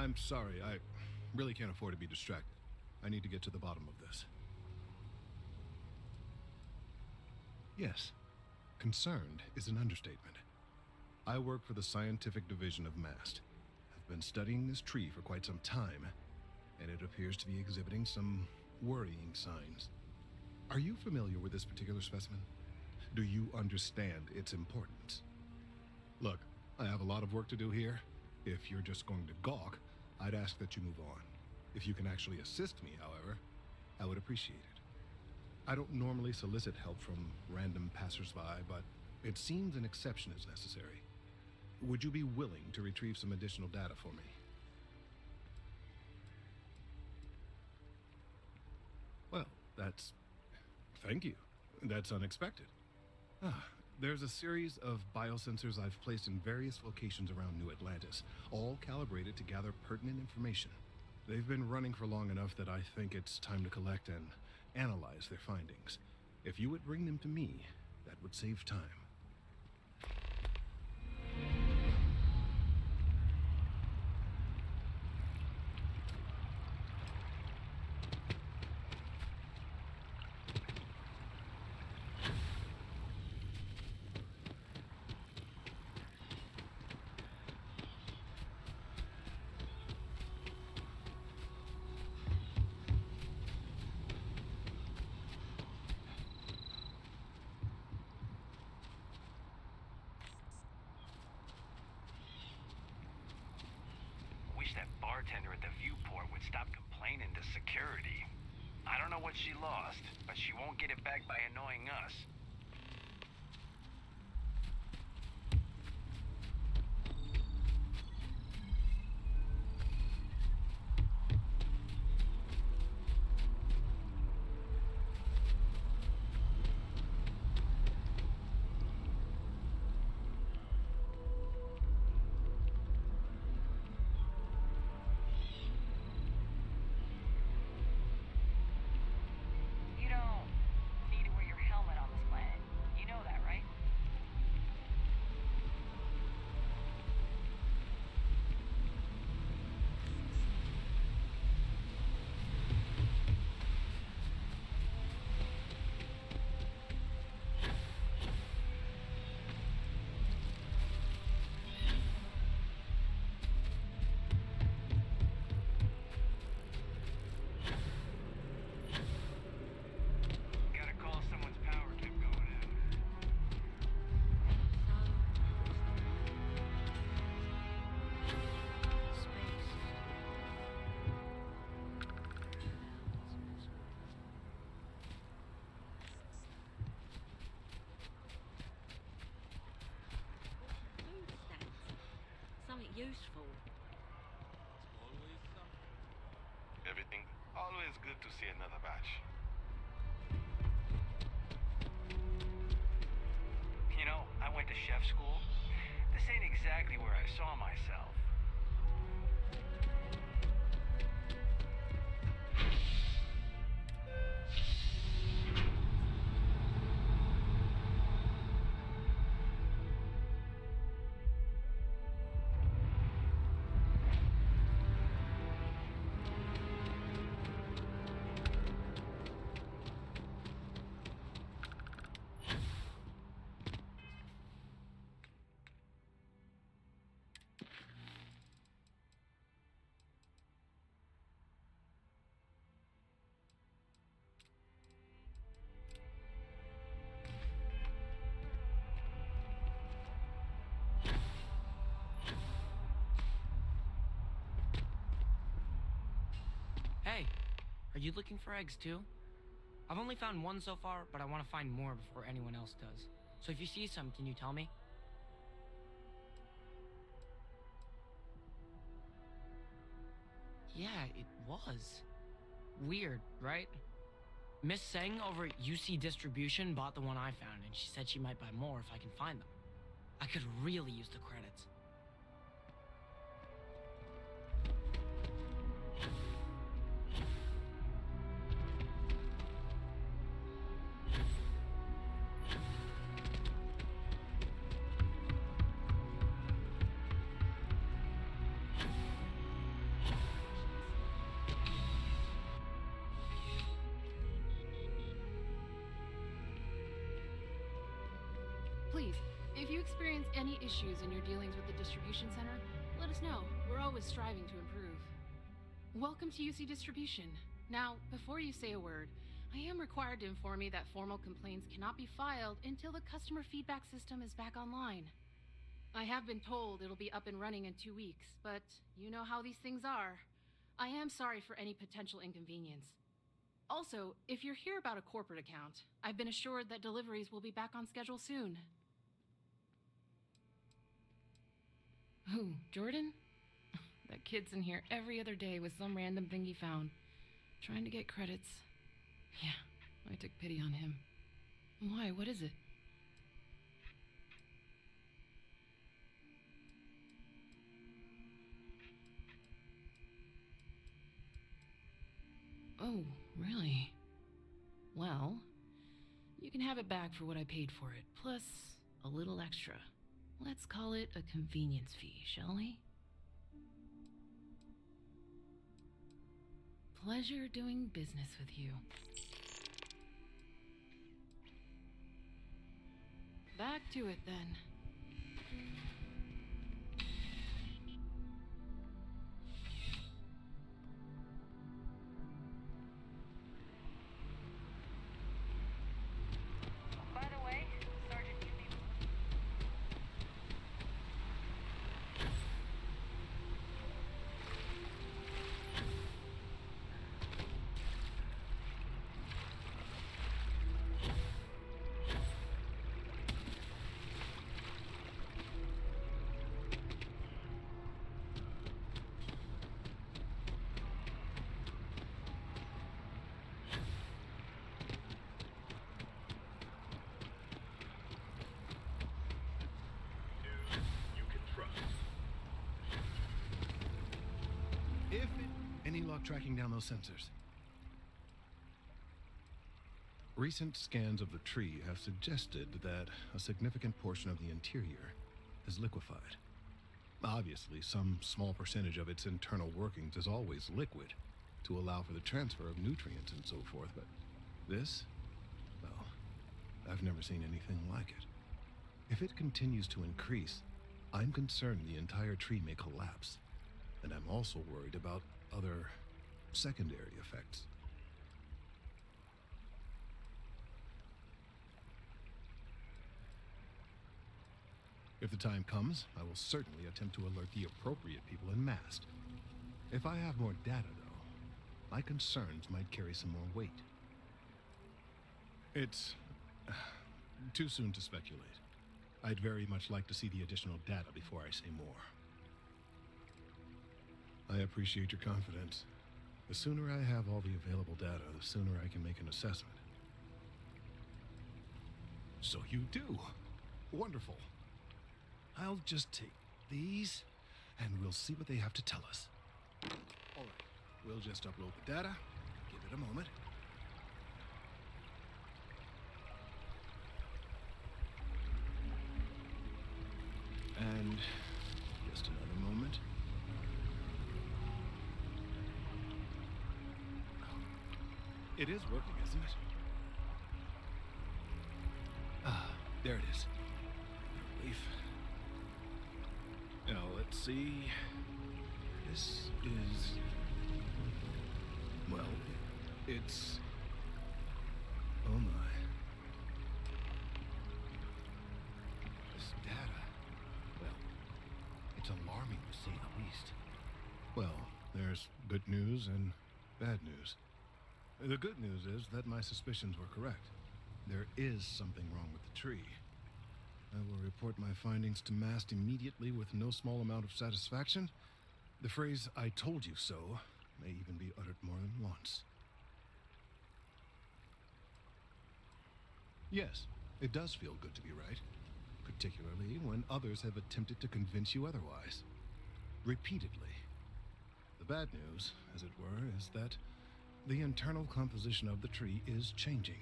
I'm sorry, I really can't afford to be distracted. I need to get to the bottom of this. Yes, concerned is an understatement. I work for the scientific division of MAST. I've been studying this tree for quite some time, and it appears to be exhibiting some worrying signs. Are you familiar with this particular specimen? Do you understand its importance? Look, I have a lot of work to do here. If you're just going to gawk, I'd ask that you move on. If you can actually assist me, however, I would appreciate it. I don't normally solicit help from random passersby, but it seems an exception is necessary. Would you be willing to retrieve some additional data for me? Well, thank you. That's unexpected. There's a series of biosensors I've placed in various locations around New Atlantis, all calibrated to gather pertinent information. They've been running for long enough that I think it's time to collect and analyze their findings. If you would bring them to me, that would save time. Wish that bartender at the viewport would stop complaining to security. I don't know what she lost, but she won't get it back by annoying us. Useful. Always something. Everything. Always good to see another batch. You know, I went to chef school. This ain't exactly where I saw myself. Hey, are you looking for eggs too? I've only found one so far, but I want to find more before anyone else does. So if you see some, can you tell me? Yeah, it was. Weird, right? Miss Seng over at UC Distribution bought the one I found, and she said she might buy more if I can find them. I could really use the credits. If you experience any issues in your dealings with the distribution center, let us know. We're always striving to improve. Welcome to UC Distribution. Now, before you say a word, I am required to inform you that formal complaints cannot be filed until the customer feedback system is back online. I have been told it'll be up and running in 2 weeks, but you know how these things are. I am sorry for any potential inconvenience. Also, if you're here about a corporate account, I've been assured that deliveries will be back on schedule soon. Who, Jordan? That kid's in here every other day with some random thing he found, trying to get credits. Yeah, I took pity on him. Why, what is it? Oh, really? Well, you can have it back for what I paid for it, plus a little extra. Let's call it a convenience fee, shall we? Pleasure doing business with you. Back to it then. By the way, Sergeant Yumi. You can trust. Any luck tracking down those sensors? Recent scans of the tree have suggested that a significant portion of the interior is liquefied. Obviously, some small percentage of its internal workings is always liquid to allow for the transfer of nutrients and so forth, but this, well, I've never seen anything like it. If it continues to increase, I'm concerned the entire tree may collapse, and I'm also worried about other secondary effects. If the time comes, I will certainly attempt to alert the appropriate people in Mast. If I have more data, though, my concerns might carry some more weight. It's too soon to speculate. I'd very much like to see the additional data before I say more. I appreciate your confidence. The sooner I have all the available data, the sooner I can make an assessment. So you do? Wonderful. I'll just take these, and we'll see what they have to tell us. All right, we'll just upload the data. Give it a moment. And just another moment. It is working, isn't it? Ah, there it is. Relief. Now, let's see. This is... well, it's... oh my. This data... well, it's alarming to say the least. Well, there's good news and bad news. The good news is that my suspicions were correct. There is something wrong with the tree. I will report my findings to Mast immediately with no small amount of satisfaction. The phrase, "I told you so," may even be uttered more than once. Yes, it does feel good to be right, particularly when others have attempted to convince you otherwise. Repeatedly. The bad news, as it were, is that the internal composition of the tree is changing.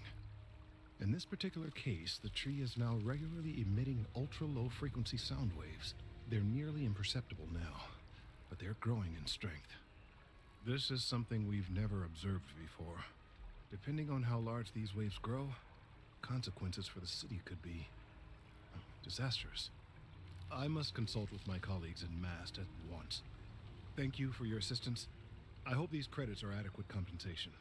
In this particular case, the tree is now regularly emitting ultra-low frequency sound waves. They're nearly imperceptible now, but they're growing in strength. This is something we've never observed before. Depending on how large these waves grow, consequences for the city could be Disastrous. I must consult with my colleagues in MAST at once. Thank you for your assistance. I hope these credits are adequate compensation.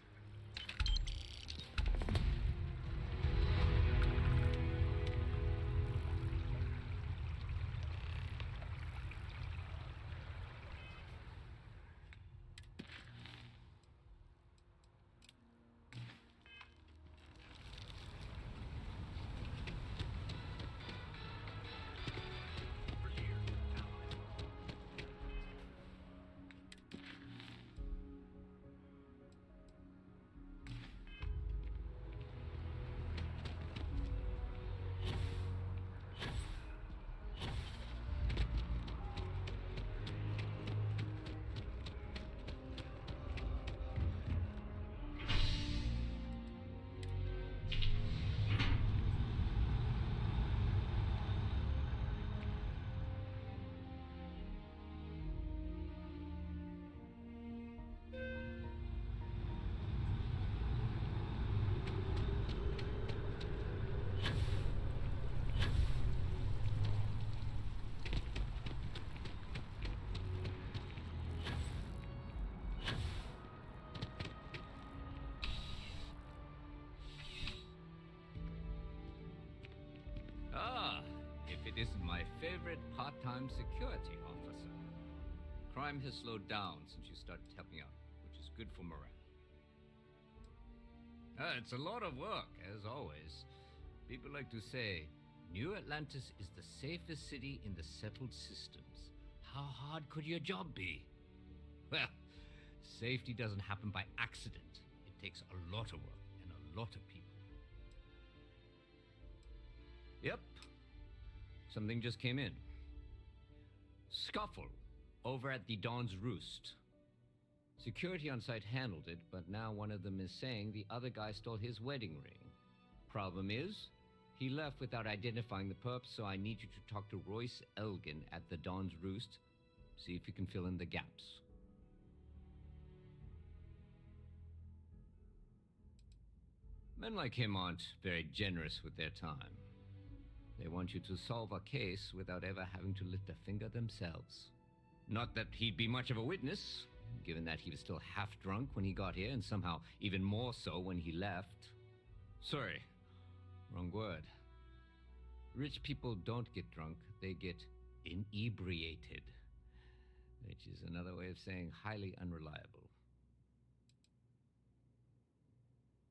Ah, if it isn't my favorite part-time security officer. Crime has slowed down since you started helping out, which is good for morale. It's a lot of work, as always. People like to say, New Atlantis is the safest city in the settled systems. How hard could your job be? Well, safety doesn't happen by accident. It takes a lot of work and a lot of people. Yep. Something just came in. Scuffle over at the Dawn's Roost. Security on site handled it, but now one of them is saying the other guy stole his wedding ring. Problem is, he left without identifying the perp, so I need you to talk to Royce Elgin at the Dawn's Roost. See if you can fill in the gaps. Men like him aren't very generous with their time. They want you to solve a case without ever having to lift a finger themselves. Not that he'd be much of a witness, given that he was still half drunk when he got here and somehow even more so when he left. Sorry, wrong word. Rich people don't get drunk, they get inebriated, which is another way of saying highly unreliable.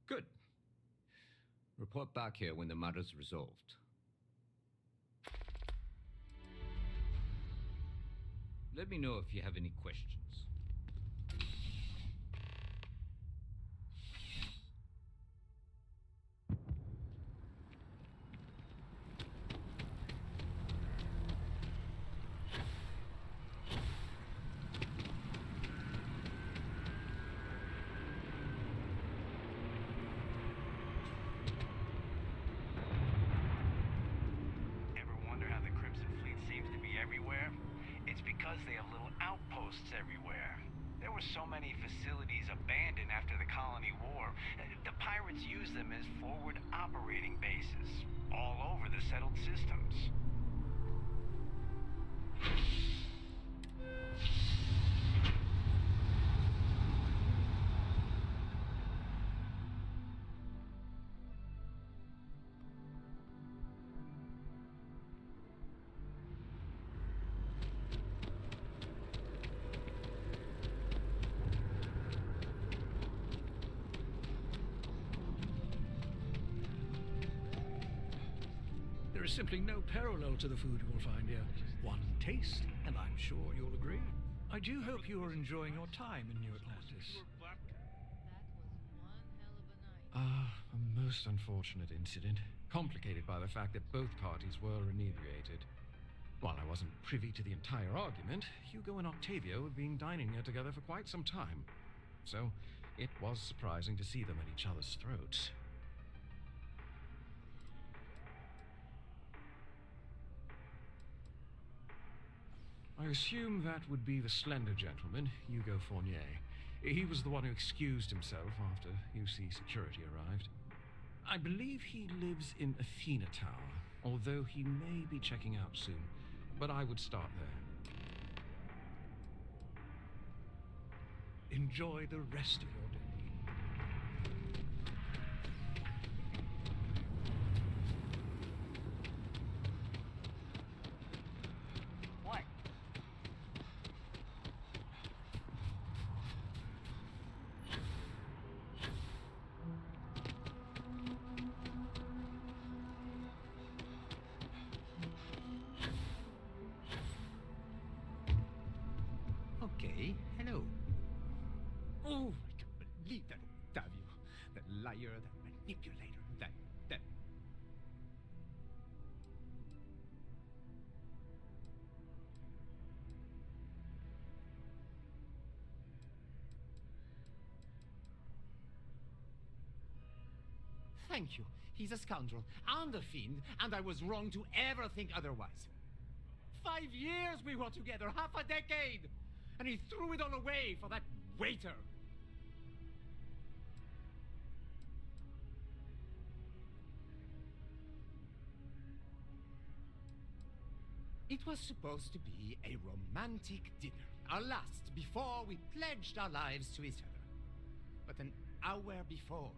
Good. Report back here when the matter's resolved. Let me know if you have any questions. Ever wonder how the Crimson Fleet seems to be everywhere? It's because they have little outposts everywhere. There were so many facilities abandoned after the Colony War. The pirates used them as forward operating bases all over the settled systems. There is simply no parallel to the food you will find here. One taste, and I'm sure you'll agree. I do hope you are enjoying your time in New Atlantis. That was one hell of a night. A most unfortunate incident, complicated by the fact that both parties were inebriated. While I wasn't privy to the entire argument, Hugo and Octavio had been dining here together for quite some time. So, it was surprising to see them at each other's throats. I assume that would be the slender gentleman, Hugo Fournier. He was the one who excused himself after UC security arrived. I believe he lives in Athena Tower. although he may be checking out soon. But I would start there. Enjoy the rest of your day. What? Okay, hello. Oh, I can't believe that Octavio. That liar, that manipulator, that... Thank you. He's a scoundrel and a fiend, and I was wrong to ever think otherwise. 5 years we were together, half a decade! And he threw it all away for that waiter. It was supposed to be a romantic dinner, our last before we pledged our lives to each other. But an hour before,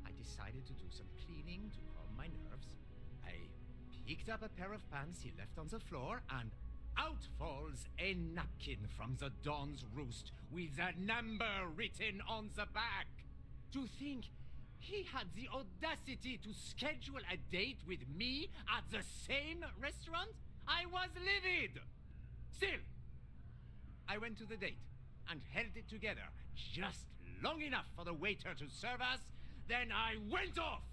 I decided to do some cleaning to calm my nerves. I picked up a pair of pants he left on the floor, and out falls a napkin from the Dawn's Roost with a number written on the back. To think he had the audacity to schedule a date with me at the same restaurant? I was livid! Still, I went to the date and held it together just long enough for the waiter to serve us, then I went off!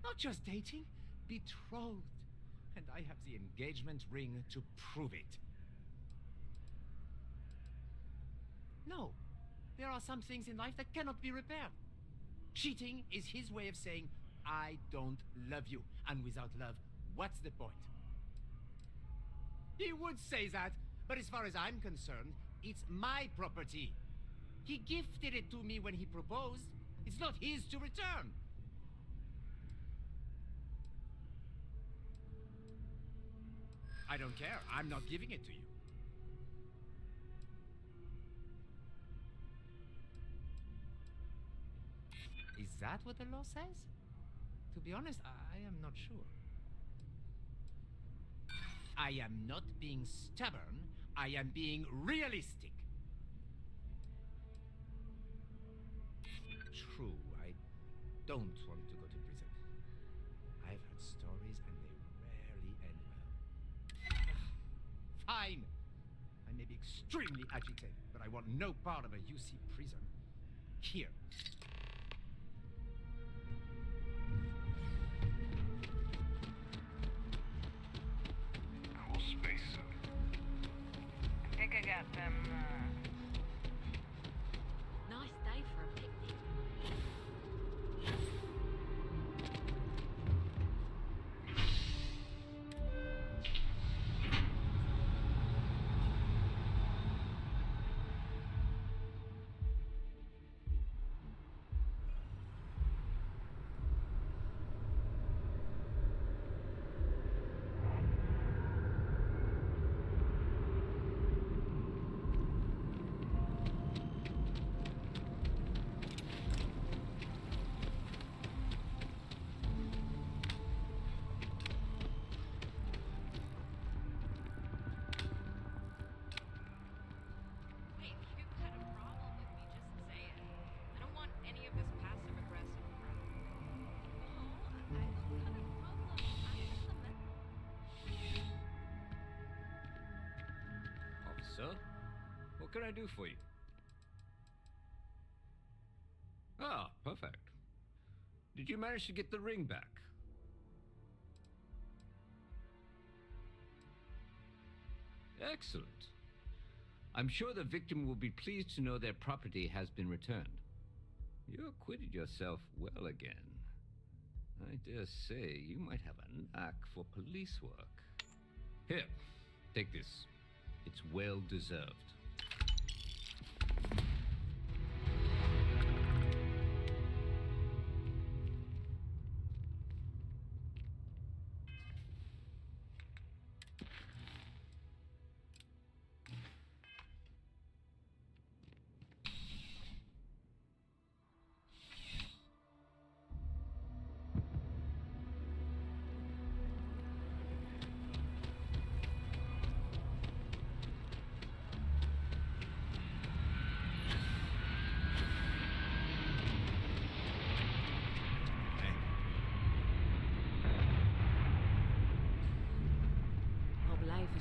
Not just dating, betrothed. And I have the engagement ring to prove it. No, there are some things in life that cannot be repaired. Cheating is his way of saying, I don't love you. And without love, what's the point? He would say that, but as far as I'm concerned, it's my property. He gifted it to me when he proposed. It's not his to return. I don't care. I'm not giving it to you. Is that what the law says? To be honest, I am not sure. I am not being stubborn. I am being realistic. True, I don't want to go to prison. I've heard stories and they rarely end well. Fine. I may be extremely agitated, but I want no part of a UC prison. Here. Cool space, son. I think I got them, Nice day for a picnic. Hey, if you've got a problem with me, just say it. I don't want any of this passive aggressive crap. No, I don't have a problem. I'm just a man. Officer, what can I do for you? Ah, perfect. Did you manage to get the ring back? Excellent. I'm sure the victim will be pleased to know their property has been returned. You acquitted yourself well again. I dare say you might have a knack for police work. Here, take this. It's well deserved.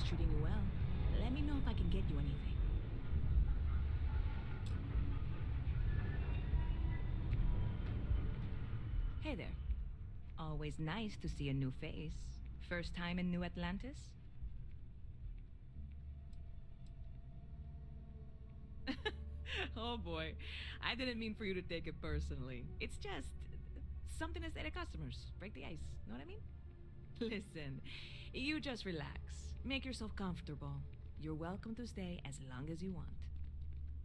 treating you well. Let me know if I can get you anything. Hey there. Always nice to see a new face. First time in New Atlantis? Oh boy, I didn't mean for you to take it personally. It's just something to say to customers. Break the ice, know what I mean? Listen, you just relax. Make yourself comfortable. You're welcome to stay as long as you want.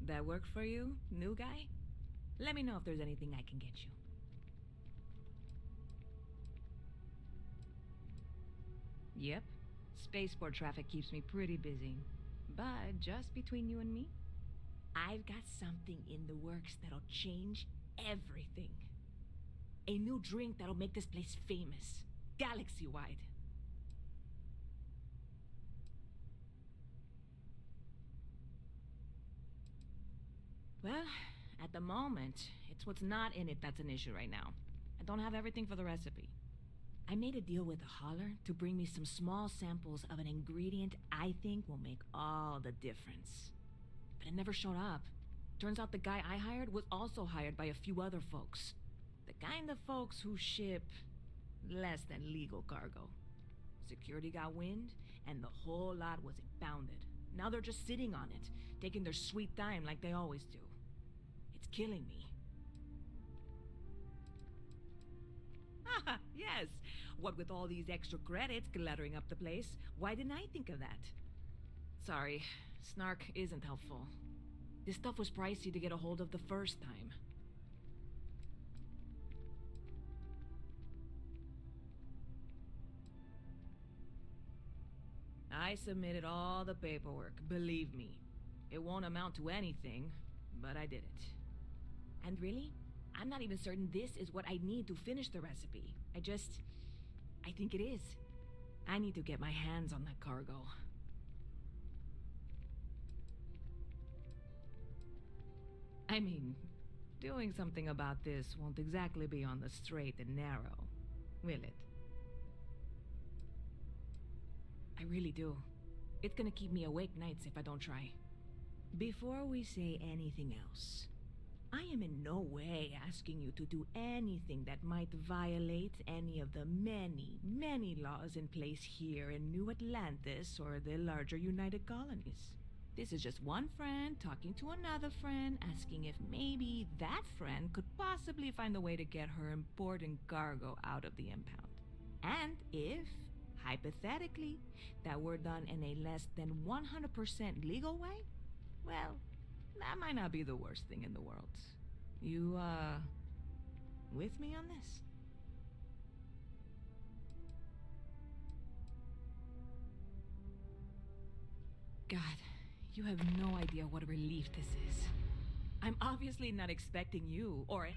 That work for you, new guy? Let me know if there's anything I can get you. Yep. Spaceport traffic keeps me pretty busy. But just between you and me, I've got something in the works that'll change everything. A new drink that'll make this place famous, galaxy-wide. Well, at the moment, it's what's not in it that's an issue right now. I don't have everything for the recipe. I made a deal with a hauler to bring me some small samples of an ingredient I think will make all the difference. But it never showed up. Turns out the guy I hired was also hired by a few other folks. The kind of folks who ship less than legal cargo. Security got wind, and the whole lot was impounded. Now they're just sitting on it, taking their sweet time like they always do. It's killing me. Yes. What with all these extra credits cluttering up the place, why didn't I think of that? Sorry, snark isn't helpful. This stuff was pricey to get a hold of the first time. I submitted all the paperwork, believe me. It won't amount to anything, but I did it. And really, I'm not even certain this is what I need to finish the recipe. I think it is. I need to get my hands on that cargo. I mean, doing something about this won't exactly be on the straight and narrow, will it? I really do. It's gonna keep me awake nights if I don't try. Before we say anything else, I am in no way asking you to do anything that might violate any of the many, many laws in place here in New Atlantis or the larger United Colonies. This is just one friend talking to another friend, asking if maybe that friend could possibly find a way to get her important cargo out of the impound. And if, hypothetically, that were done in a less than 100% legal way, well, that might not be the worst thing in the world. You, with me on this? God, you have no idea what a relief this is. I'm obviously not expecting you, or...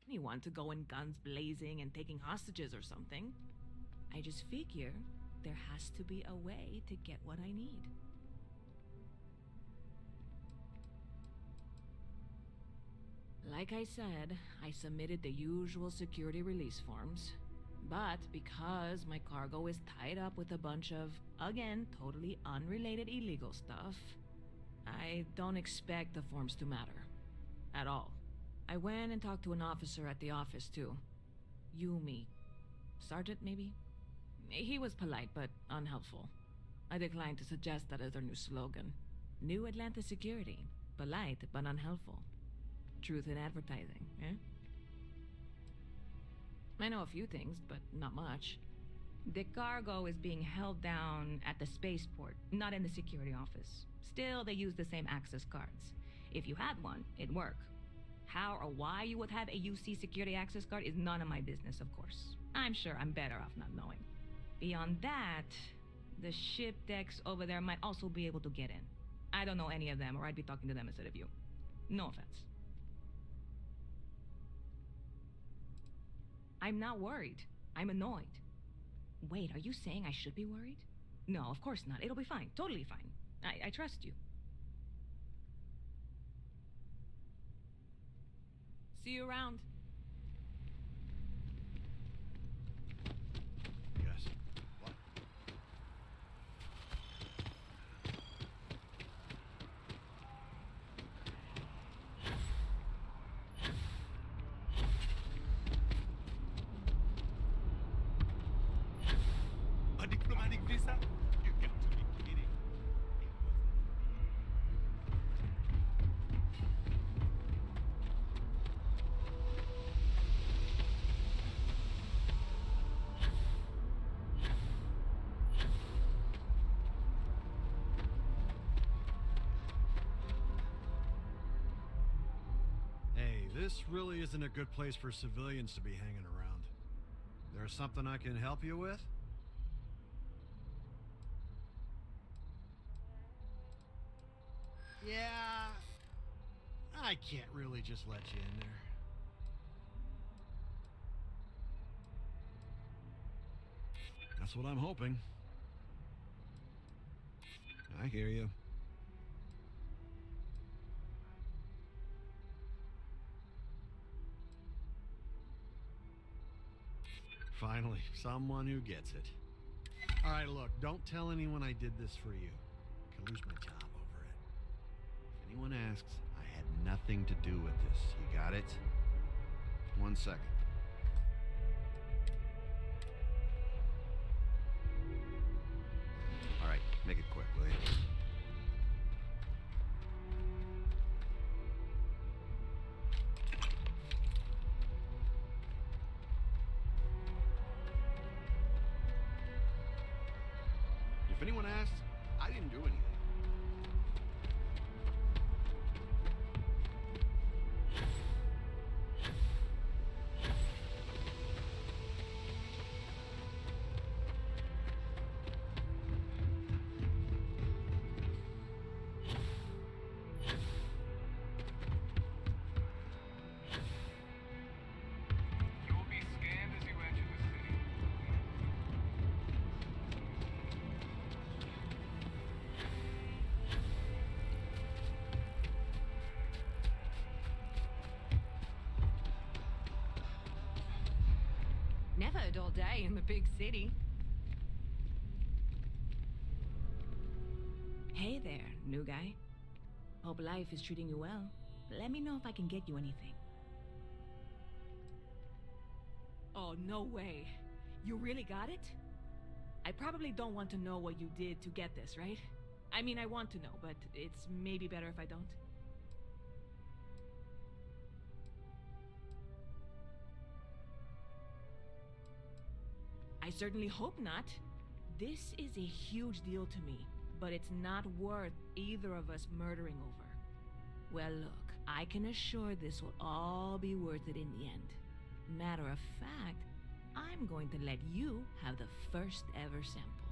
anyone to go in guns blazing and taking hostages or something. I just figure there has to be a way to get what I need. Like I said, I submitted the usual security release forms, but because my cargo is tied up with a bunch of, again, totally unrelated illegal stuff, I don't expect the forms to matter. At all. I went and talked to an officer at the office, too. Yumi. Sergeant, maybe? He was polite, but unhelpful. I declined to suggest that as their new slogan. New Atlantis Security. Polite, but unhelpful. Truth in advertising, eh? I know a few things, but not much. The cargo is being held down at the spaceport, not in the security office. Still, they use the same access cards. If you had one, it'd work. How or why you would have a UC security access card is none of my business, of course. I'm sure I'm better off not knowing. Beyond that, the ship decks over there might also be able to get in. I don't know any of them, or I'd be talking to them instead of you. No offense. I'm not worried. I'm annoyed. Wait, are you saying I should be worried? No, of course not. It'll be fine. Totally fine. I trust you. See you around. A diplomatic visa? You got to be kidding. Hey, this really isn't a good place for civilians to be hanging around. There's something I can help you with? Yeah, I can't really just let you in there. That's what I'm hoping. I hear you. Finally, someone who gets it. All right, look, don't tell anyone I did this for you. I could lose my job over it. If anyone asks, I had nothing to do with this. You got it? 1 second. All right, make it quick, will you? If anyone asks, I didn't do anything. You will be scanned as you enter the city. Never a dull day in the big city. Hey there, new guy. Hope life is treating you well. Let me know if I can get you anything. Oh, no way. You really got it? I probably don't want to know what you did to get this, right? I mean, I want to know, but it's maybe better if I don't. I certainly hope not. This is a huge deal to me, but it's not worth either of us murdering over. Well, look, I can assure this will all be worth it in the end. Matter of fact, I'm going to let you have the first ever sample.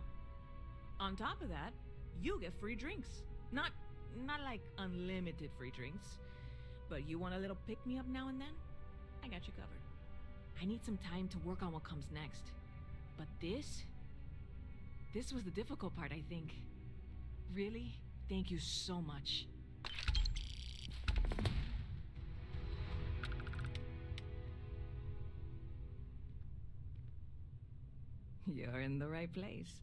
On top of that, you get free drinks. Not like unlimited free drinks, but you want a little pick-me-up now and then? I got you covered. I need some time to work on what comes next. But this was the difficult part, I think. Really, thank you so much. You're in the right place.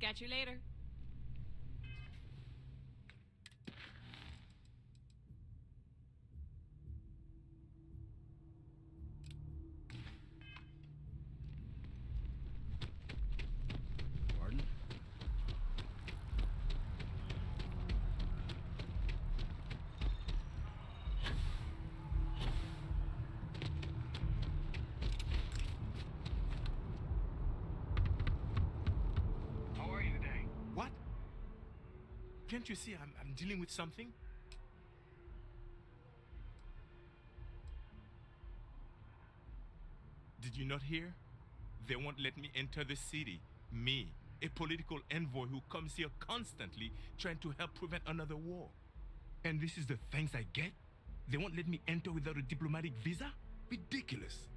Catch you later. Pardon? How are you today? What? Can't you see I'm dealing with something? Did you not hear? They won't let me enter the city. Me, a political envoy who comes here constantly trying to help prevent another war. And this is the thanks I get? They won't let me enter without a diplomatic visa? Ridiculous.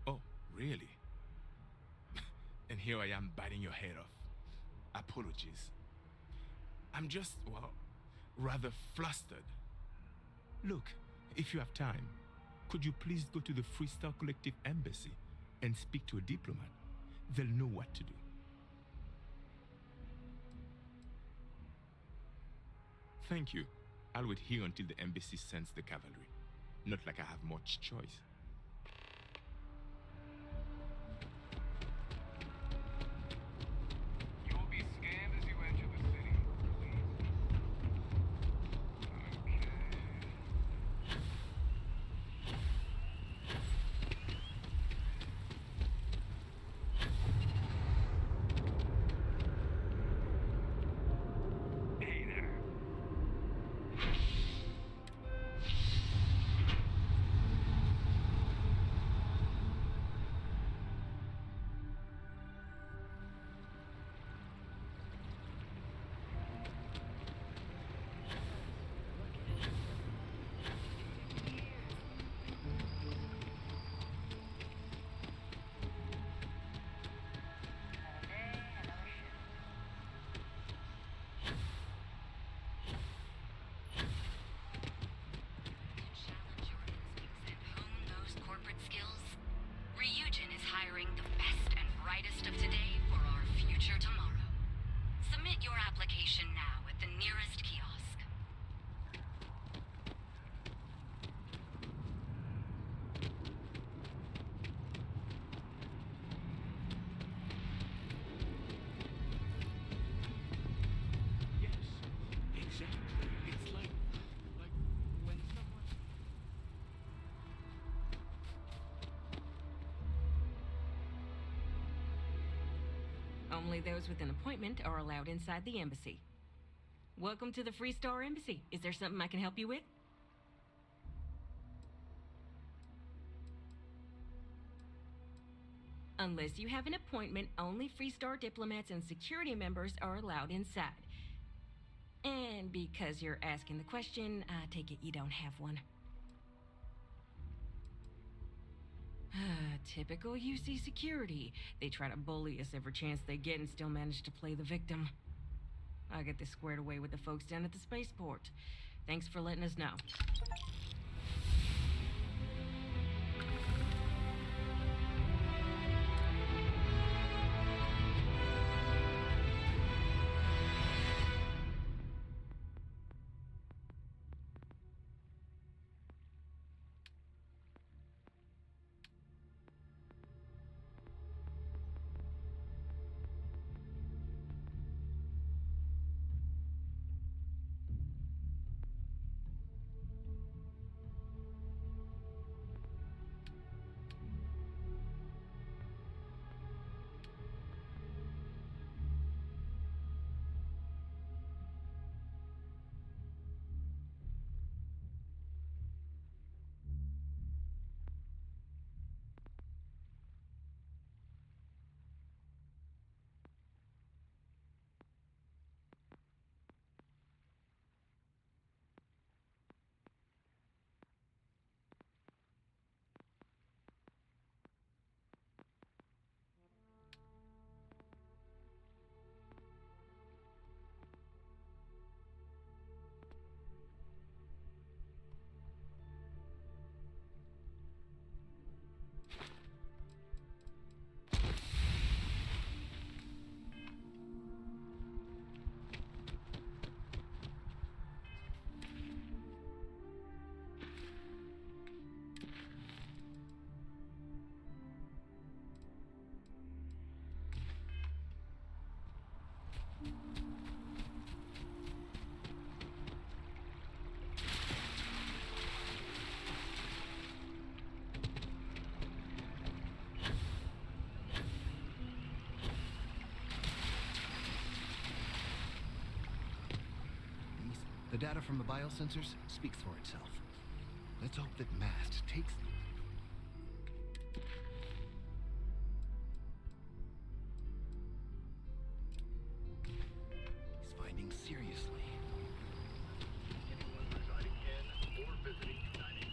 Oh, really? And here I am biting your head off. Apologies. I'm just, well, rather flustered. Look, if you have time, could you please go to the Freestar Collective Embassy and speak to a diplomat? They'll know what to do. Thank you. I'll wait here until the embassy sends the cavalry. Not like I have much choice. You will be scanned as you enter the city. Please. Okay. Hey there. Challenge your instincts and hone those corporate skills? Ryujin is hiring the best and brightest of today for our future tomorrow. Submit your application now at the nearest kiosk. Yes, exactly. It's like when someone. Only those with an appointment are allowed inside the embassy. Welcome to the Free Star Embassy. Is there something I can help you with? Unless you have an appointment, only Free Star diplomats and security members are allowed inside. And because you're asking the question, I take it you don't have one. Typical UC security. They try to bully us every chance they get and still manage to play the victim. I'll get this squared away with the folks down at the spaceport. Thanks for letting us know. The data from the biosensors speaks for itself. Let's hope that Mast takes them. He's finding seriously. Anyone residing in or visiting United.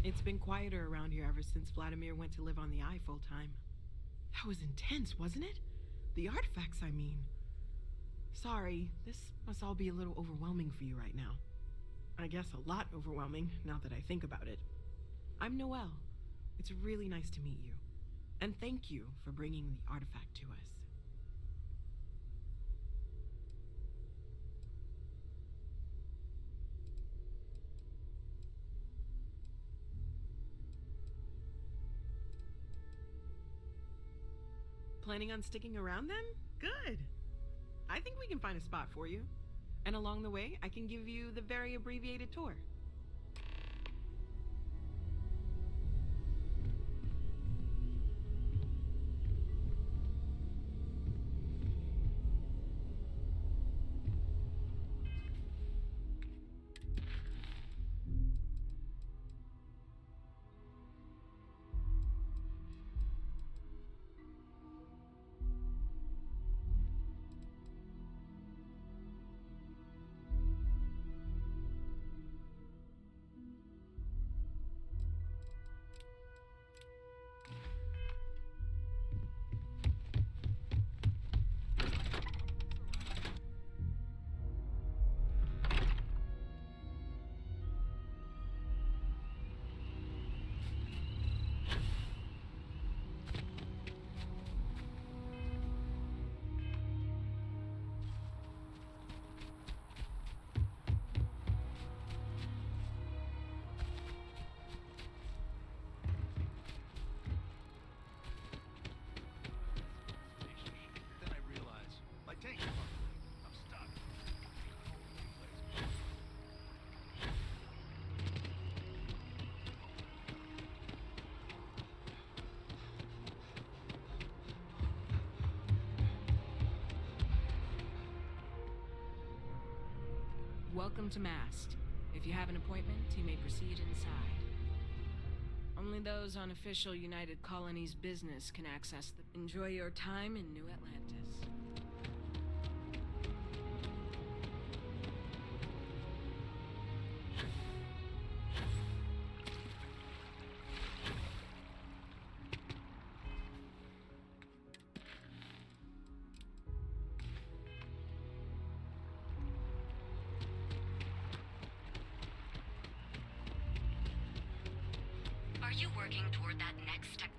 It's been quieter around here ever since Vladimir went to live on the Eye full time. That was intense, wasn't it? The artifacts, I mean. Sorry, this must all be a little overwhelming for you right now. I guess a lot overwhelming, now that I think about it. I'm Noelle. It's really nice to meet you. And thank you for bringing the artifact to us. Planning on sticking around then? Good. I think we can find a spot for you. And along the way, I can give you the very abbreviated tour. Then I realize my tank's functioning. I'm stuck. Welcome to Mast. If you have an appointment, you may proceed inside. Only those on official United Colonies business can access the... Enjoy your time in New Atlantis. Are you working toward that next tech?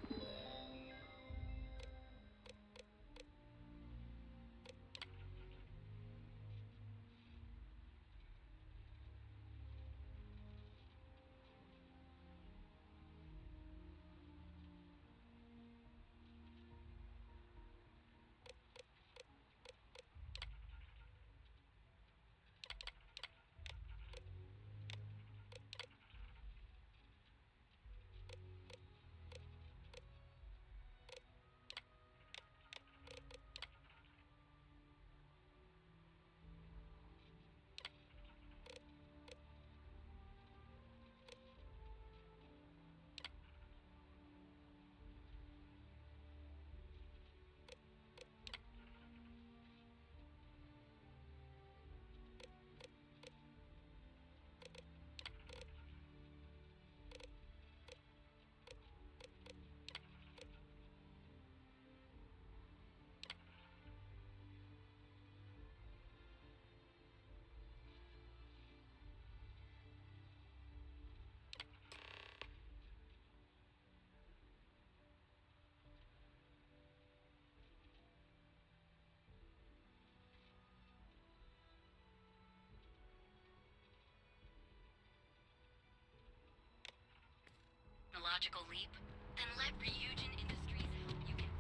Technological leap? Then let Ryujin Industries help you get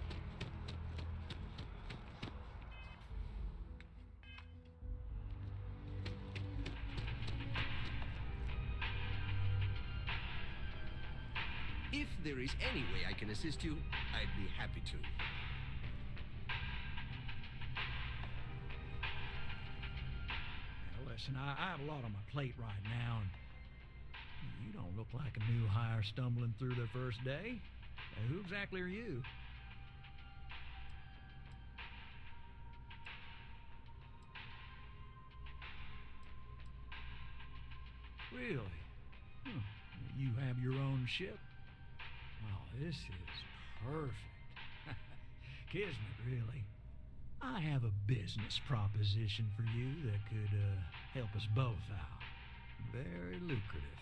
there. If there is any way I can assist you, I'd be happy to. Now, listen, I have a lot on my plate right now, and you don't look like a new hire stumbling through their first day. Now, who exactly are you? Really? You you have your own ship. Oh, this is perfect. Kismet, really. I have a business proposition for you that could help us both out. Very lucrative.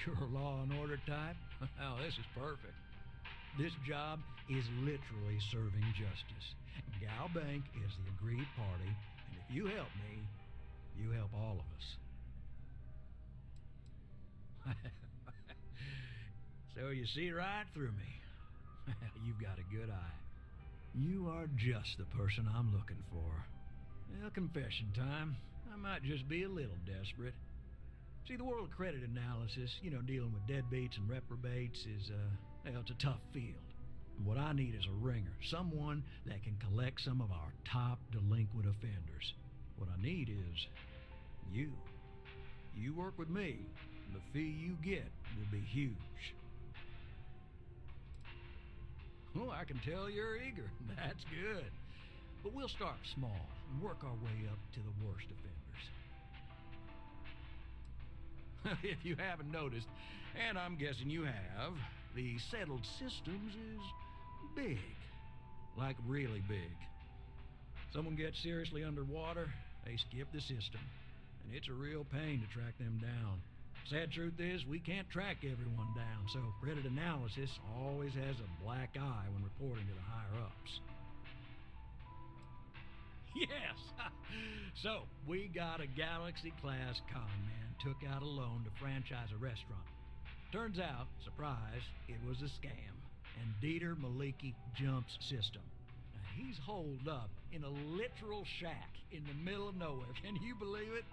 You're a law and order type? Oh, this is perfect. This job is literally serving justice. Gal Bank is the agreed party, and if you help me, you help all of us. So you see right through me. You've got a good eye. You are just the person I'm looking for. Well, confession time. I might just be a little desperate. See, the world of credit analysis, dealing with deadbeats and reprobates is, it's a tough field. What I need is a ringer, someone that can collect some of our top delinquent offenders. What I need is you. You work with me, and the fee you get will be huge. Oh, I can tell you're eager. That's good. But we'll start small and work our way up to the worst offenders. If you haven't noticed, and I'm guessing you have, the settled systems is big. Like really big. Someone gets seriously underwater, they skip the system. And it's a real pain to track them down. Sad truth is, we can't track everyone down, so credit analysis always has a black eye when reporting to the higher-ups. Yes! So, we got a Galaxy-class con man took out a loan to franchise a restaurant. Turns out, surprise, it was a scam, and Dieter Maliki jumps system. Now, he's holed up in a literal shack in the middle of nowhere. Can you believe it?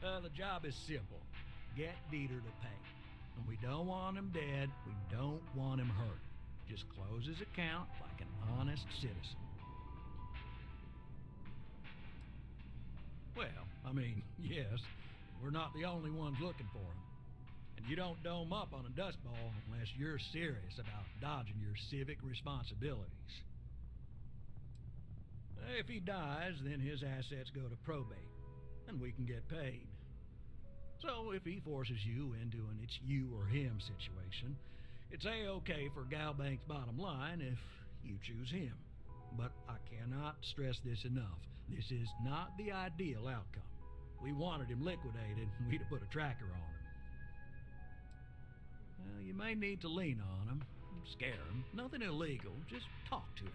The job is simple. Get Dieter to pay. And we don't want him dead. We don't want him hurt. Just close his account like an honest citizen. Well, yes, we're not the only ones looking for him. And you don't dome up on a dust ball unless you're serious about dodging your civic responsibilities. If he dies, then his assets go to probate, and we can get paid. So if he forces you into an it's you or him situation, it's A-okay for Galbank's bottom line if you choose him. But I cannot stress this enough. This is not the ideal outcome. We wanted him liquidated, and we'd have put a tracker on him. Well, you may need to lean on him, scare him. Nothing illegal, just talk to him.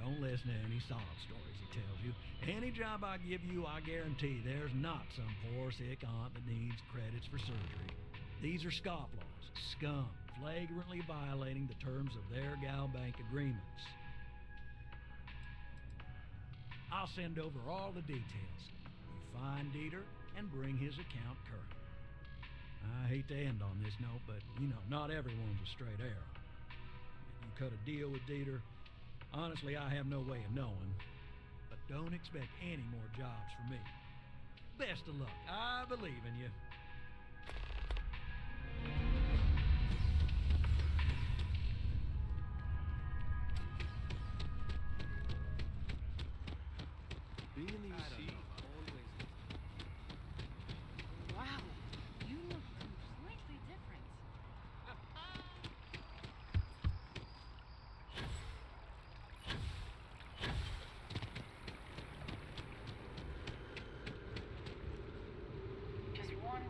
Don't listen to any sob stories he tells you. Any job I give you, I guarantee there's not some poor sick aunt that needs credits for surgery. These are scofflaws, scum, flagrantly violating the terms of their Gal Bank agreements. I'll send over all the details. You find Dieter and bring his account current. I hate to end on this note, but, not everyone's a straight arrow. If you cut a deal with Dieter, honestly, I have no way of knowing, but don't expect any more jobs from me. Best of luck. I believe in you. Being in the UC always. Wow, you look completely different. Just one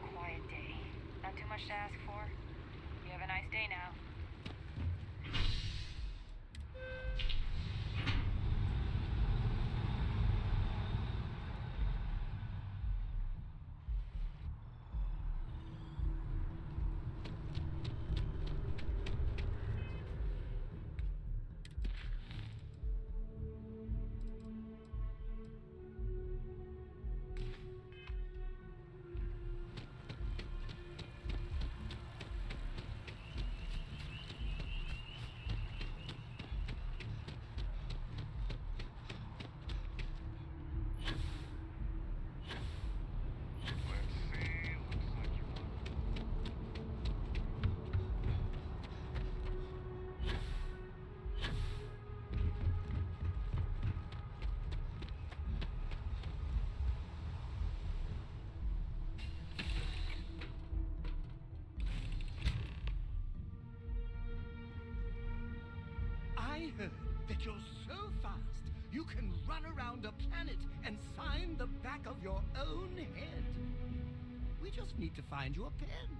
I heard that you're so fast you can run around a planet and sign the back of your own head. We just need to find you a pen.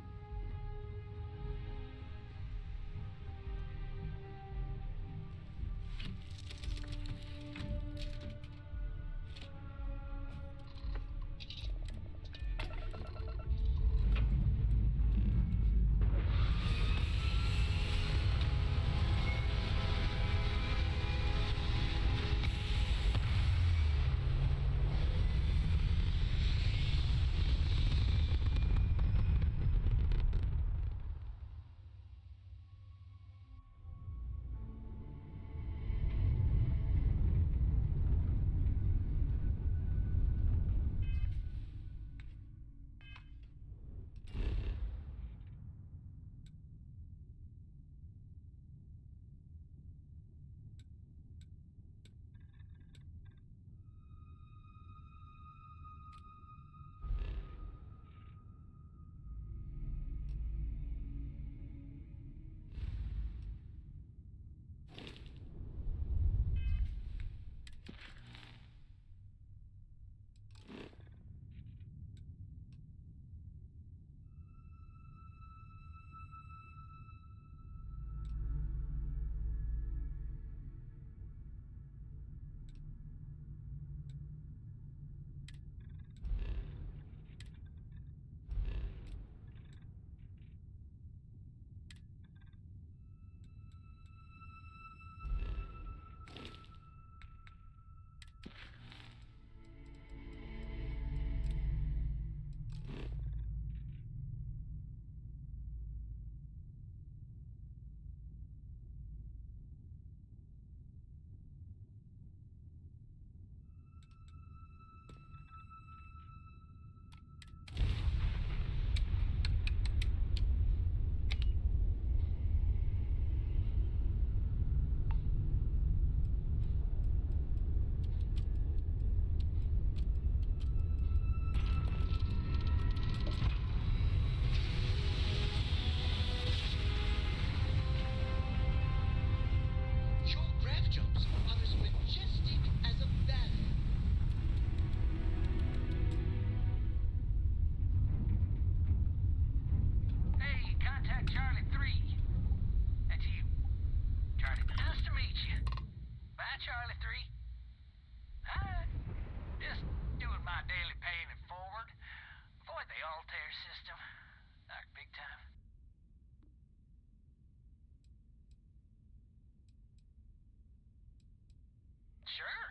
Sure.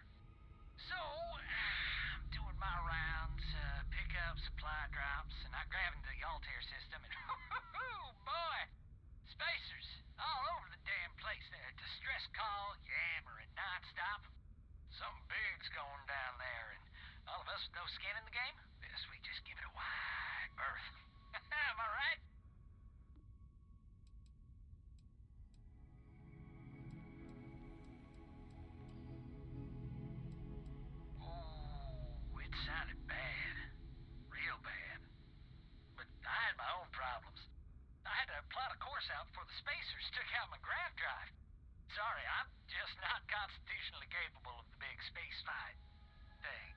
So, I'm doing my rounds, pick up supply drops, and I grabbing the Altair system, and boy, spacers all over the damn place. There, distress call, yammering nonstop. Something big's going down there, and all of us with no skin in the game, best we just give it a wide berth. Am I right? Oh, it sounded bad. Real bad. But I had my own problems. I had to plot a course out before the spacers took out my grav drive. Sorry, I'm just not constitutionally capable of the big space fight thing.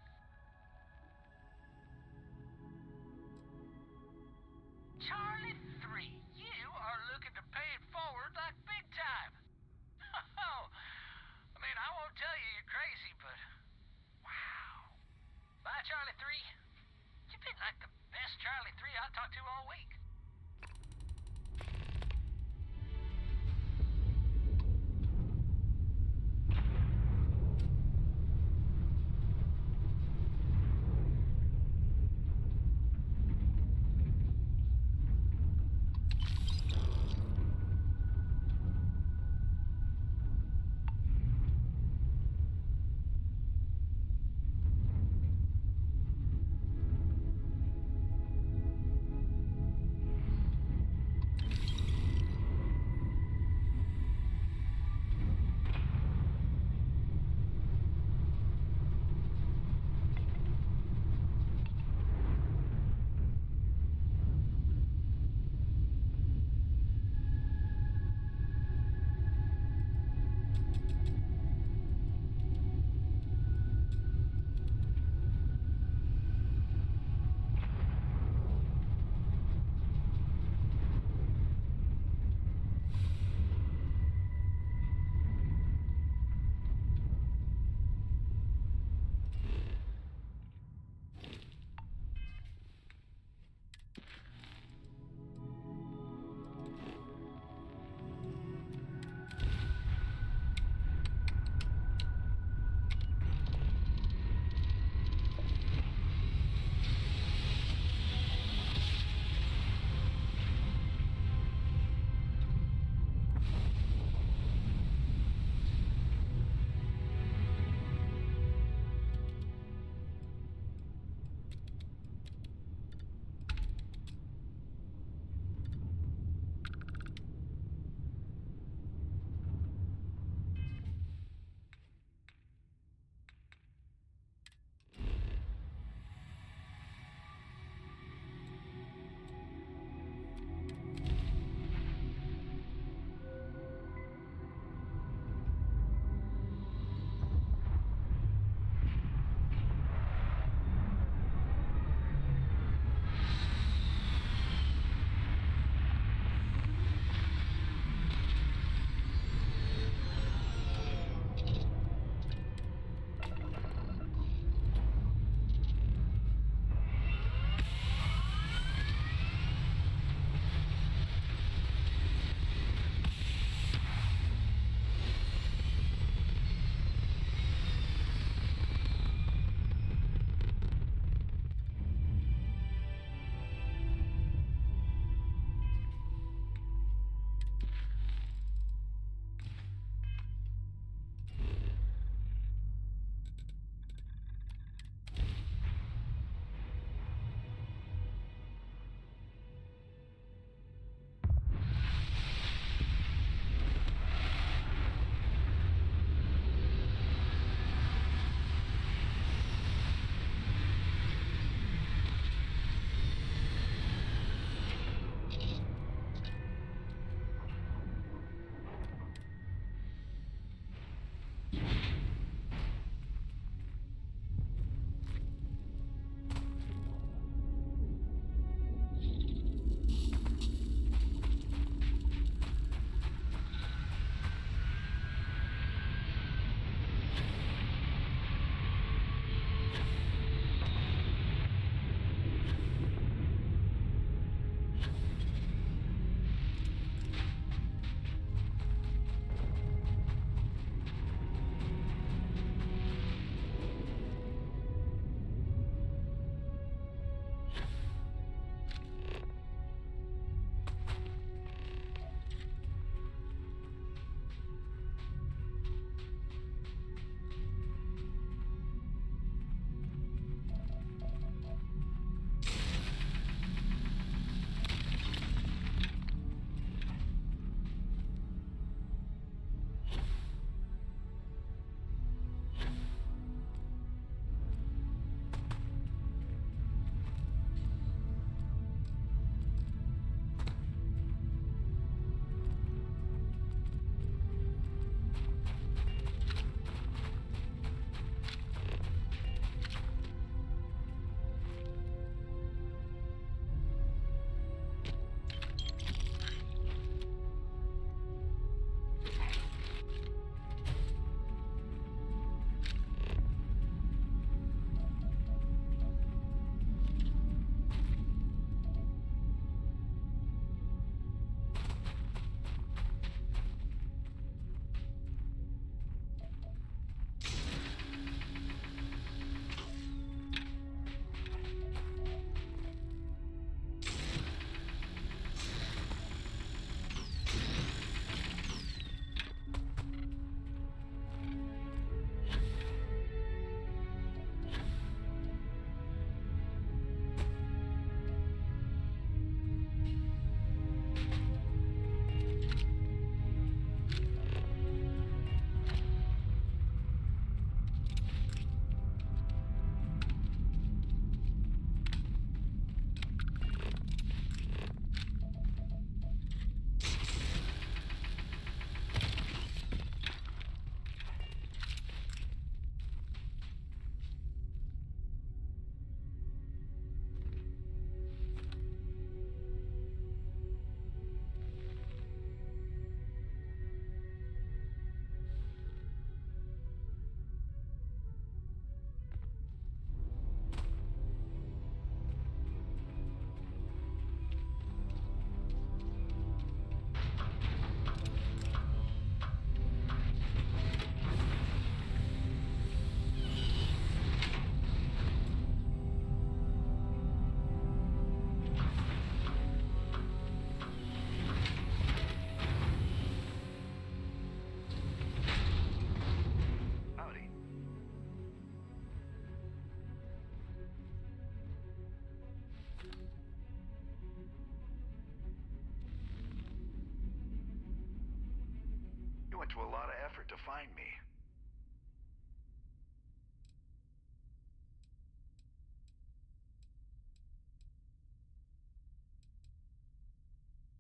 went to a lot of effort to find me.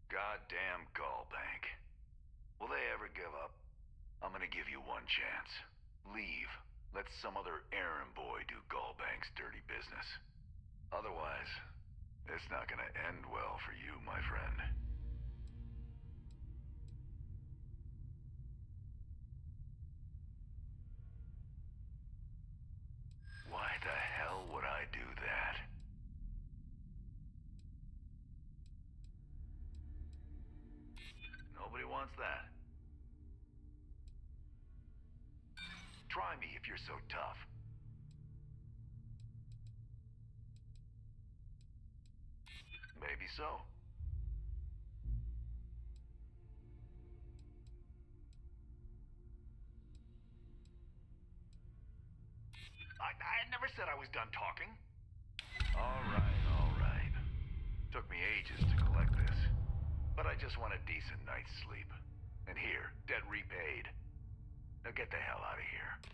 Goddamn Gallbank. Will they ever give up? I'm gonna give you one chance. Leave. Let some other errand boy do Gallbank's dirty business. Otherwise, it's not gonna end well for you, my friend. Why the hell would I do that? Nobody wants that. Try me if you're so tough. Maybe so. I never said I was done talking. All right. Took me ages to collect this. But I just want a decent night's sleep. And here, debt repaid. Now get the hell out of here.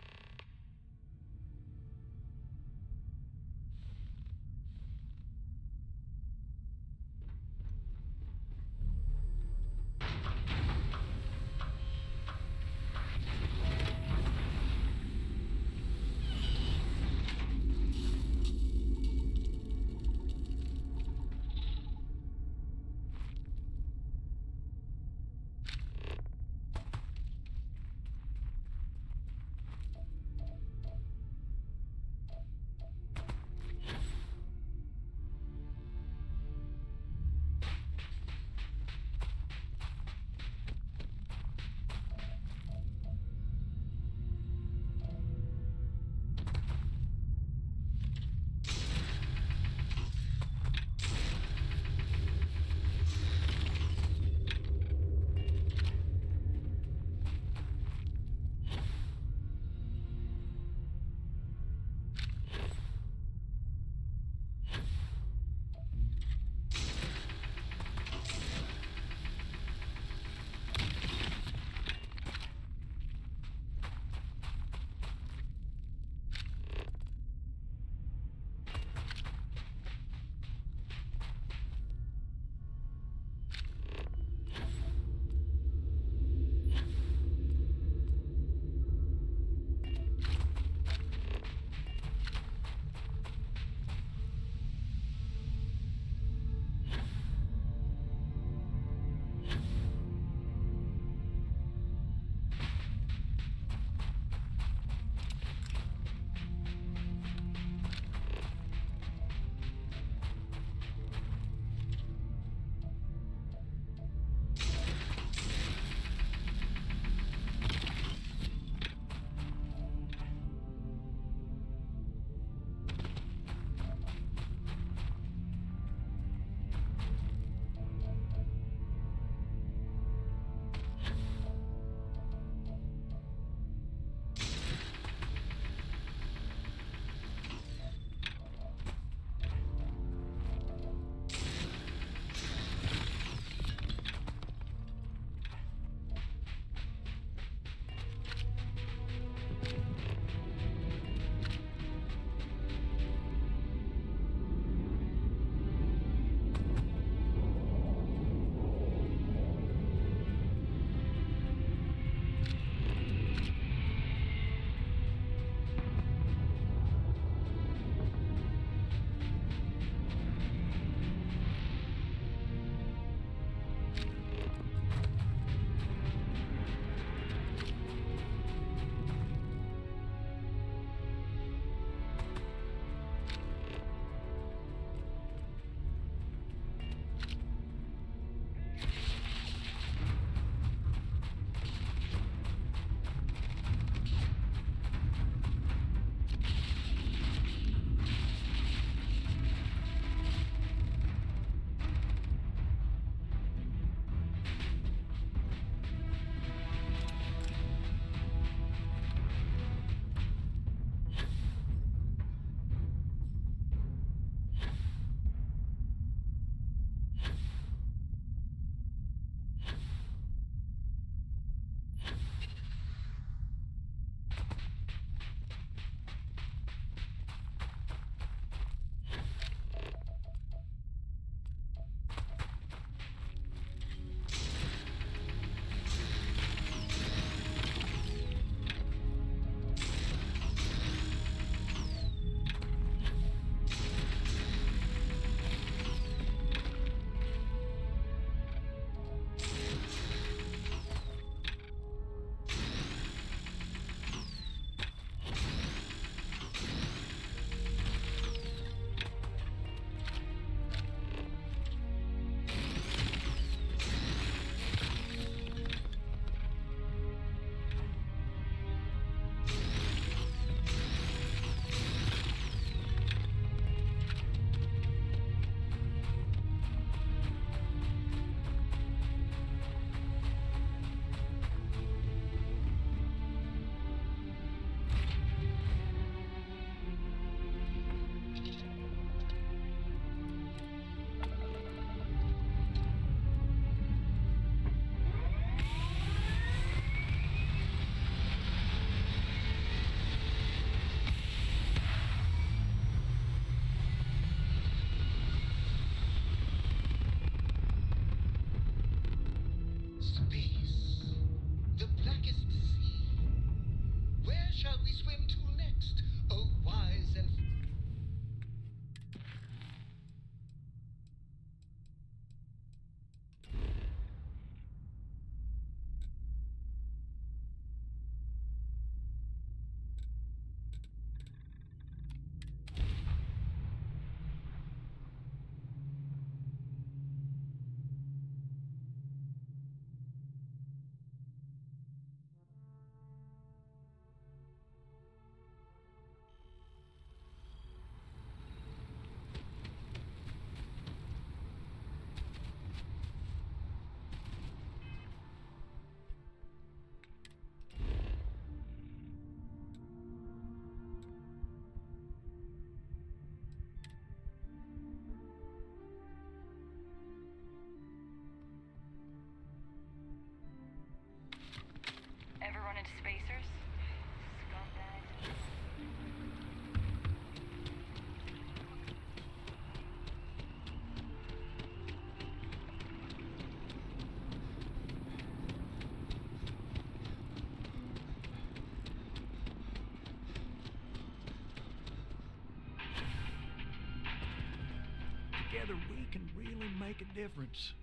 make a difference.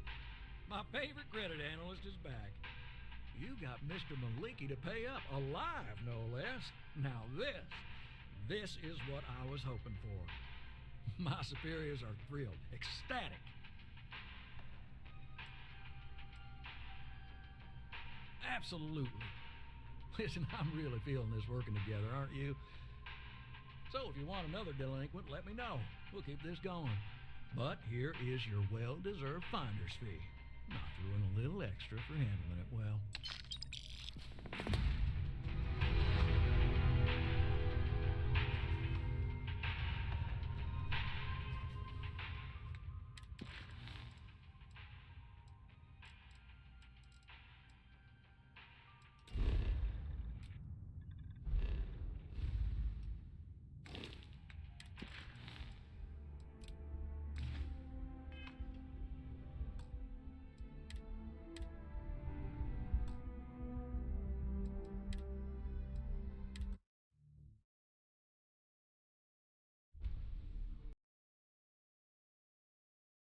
My favorite credit analyst is back. You got Mr. Maliki to pay up, alive no less. Now this is what I was hoping for. My superiors are thrilled, ecstatic. Absolutely. Listen, I'm really feeling this working together, aren't you? So if you want another delinquent, let me know. We'll keep this going. But here is your well-deserved finder's fee. I threw in a little extra for handling it well.